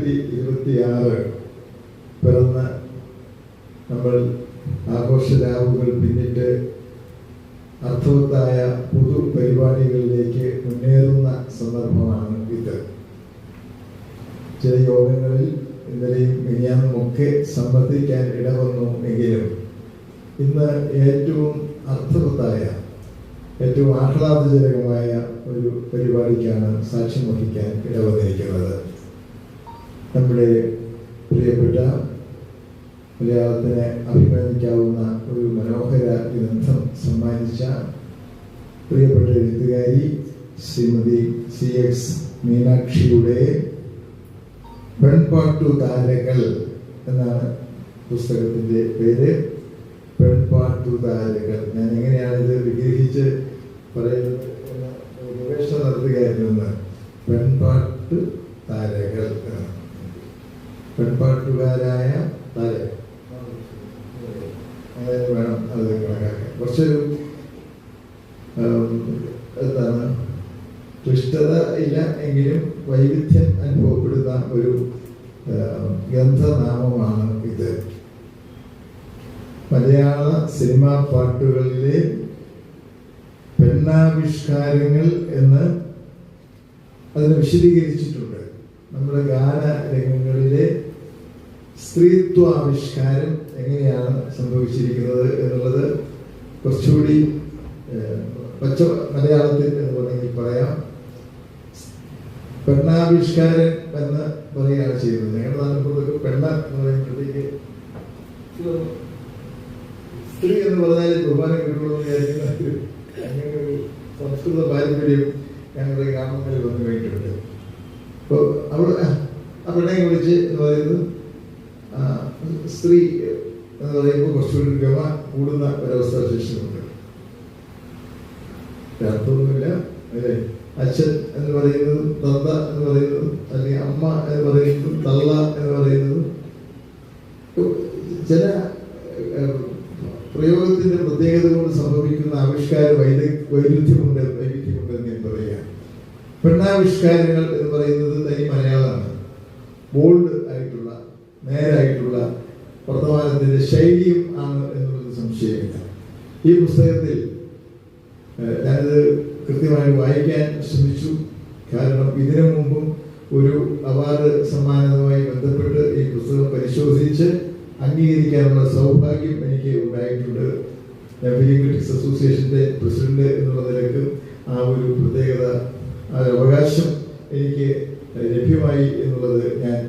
26 പിറന്ന നമ്മൾ ആഘോഷരാവുകൾ പിന്നിട്ട് അർത്ഥവത്തായ പൊതു പരിപാടികളിലേക്ക് മുന്നേറുന്ന സന്ദർഭമാണ് ഇത്. ചില യോഗങ്ങളിൽ ഇന്നലെയും മിനിയാന്നുമൊക്കെ സംബന്ധിക്കാൻ ഇടവന്നു എങ്കിലും ഇന്ന് ഏറ്റവും അർത്ഥവത്തായ, ഏറ്റവും ആഹ്ലാദജനകമായ ഒരു പരിപാടിക്കാണ് സാക്ഷ്യം വഹിക്കാൻ ഇടവന്നിരിക്കുന്നത്. നമ്മുടെ പ്രിയപ്പെട്ട മലയാളത്തിനെ അഭിമാനിക്കാവുന്ന ഒരു മനോഹര ഗ്രന്ഥം സമ്മാനിച്ച പ്രിയപ്പെട്ട എഴുത്തുകാരി ശ്രീമതി CX മീനാക്ഷിയുടെ പെൺപാട്ടു താരകൾ എന്നാണ് പുസ്തകത്തിൻ്റെ പേര്. പെൺപാട്ടു താരകൾ. ഞാൻ എങ്ങനെയാണിത് വിഗ്രഹിച്ച് പറയുന്നത് എന്ന ഗവേഷണം നടത്തുകയായിരുന്നു. പെൺപാട്ടു താരകൾ, പെൺപാട്ടുകാരായ താരകൾ അങ്ങനെ വേണം അത് കണക്കാക്കാൻ. കുറച്ചൊരു എന്താണ്, ക്ലിഷ്ടത ഇല്ല എങ്കിലും വൈവിധ്യം അനുഭവപ്പെടുന്ന ഒരു ഗ്രന്ഥനാമമാണ് ഇത്. മലയാള സിനിമാ പാട്ടുകളിലെ പെണ്ണാവിഷ്കാരങ്ങൾ എന്ന് അതിനെ വിശദീകരിച്ചിട്ടുണ്ട്. നമ്മുടെ ഗാനരംഗങ്ങളിലെ സ്ത്രീത്വാവിഷ്കാരം എങ്ങനെയാണ് സംഭവിച്ചിരിക്കുന്നത് എന്നുള്ളത് കുറച്ചുകൂടി പച്ച മലയാളത്തിൽ എന്ന് വേണമെങ്കിൽ പറയാം. പെണ്ണാവിഷ്കാരം എന്ന് പറയുകയാണ് ചെയ്യുന്നത്. ഞങ്ങളുടെ നാട്ടിൽ പെണ്ണ എന്ന് പറയുമ്പോഴത്തേക്ക് സ്ത്രീ എന്ന് പറഞ്ഞാൽ ബഹുമാനം കിട്ടുള്ളൂ എന്ന് വിചാരിക്കുന്ന അങ്ങനെ ഒരു സംസ്കൃത പാരമ്പര്യം ഞങ്ങളുടെ ഗ്രാമങ്ങളിൽ വന്നു കഴിഞ്ഞിട്ടുണ്ട്. അപ്പോൾ അവിടെ ആ പെണ്ണെ വിളിച്ച് എന്ന് പറയുന്നത് സ്ത്രീ എന്ന് പറയുമ്പോൾ കുറച്ചുകൂടി ഗമ കൂടുന്ന ഒരവസ്ഥ ശേഷമുണ്ട്. അർത്ഥമൊന്നുമില്ല അല്ലേ? അച്ഛൻ എന്ന് പറയുന്നതും തന്ത എന്ന് പറയുന്നതും അല്ലെങ്കിൽ അമ്മ എന്ന് പറയുന്നതും തള്ള എന്ന് പറയുന്നതും ചില പ്രയോഗത്തിന്റെ പ്രത്യേകത കൊണ്ട് സംഭവിക്കുന്ന ആവിഷ്കാര വൈരുദ്ധ്യമുണ്ട് എന്ന് ഞാൻ പറയാം. പെണ്ണാവിഷ്കാരങ്ങൾ എന്ന് പറയുന്നത് തനി മലയാളമാണ്. ബോൾഡ് ആയിട്ടുള്ള, നേരായിട്ടുള്ള വർത്തമാനത്തിന്റെ ശൈലിയും ആണ് എന്നുള്ളത് സംശയമില്ല. ഈ പുസ്തകത്തിൽ ഞാനിത് കൃത്യമായി വായിക്കാൻ ശ്രമിച്ചു. കാരണം ഇതിനു മുമ്പും ഒരു അവാർഡ് സമ്മാനവുമായി ബന്ധപ്പെട്ട് ഈ പുസ്തകം പരിശോധിച്ച് അംഗീകരിക്കാനുള്ള സൗഭാഗ്യം എനിക്ക് ഉണ്ടായിട്ടുണ്ട്. ഞാൻ ഫിലിം ക്രിറ്റിക്സ് അസോസിയേഷന്റെ പ്രസിഡന്റ് എന്നുള്ള നിലക്ക് ആ ഒരു പ്രത്യേകത, ആ ഒരു അവകാശം എനിക്ക് ലഭ്യമായി എന്നുള്ളത് ഞാൻ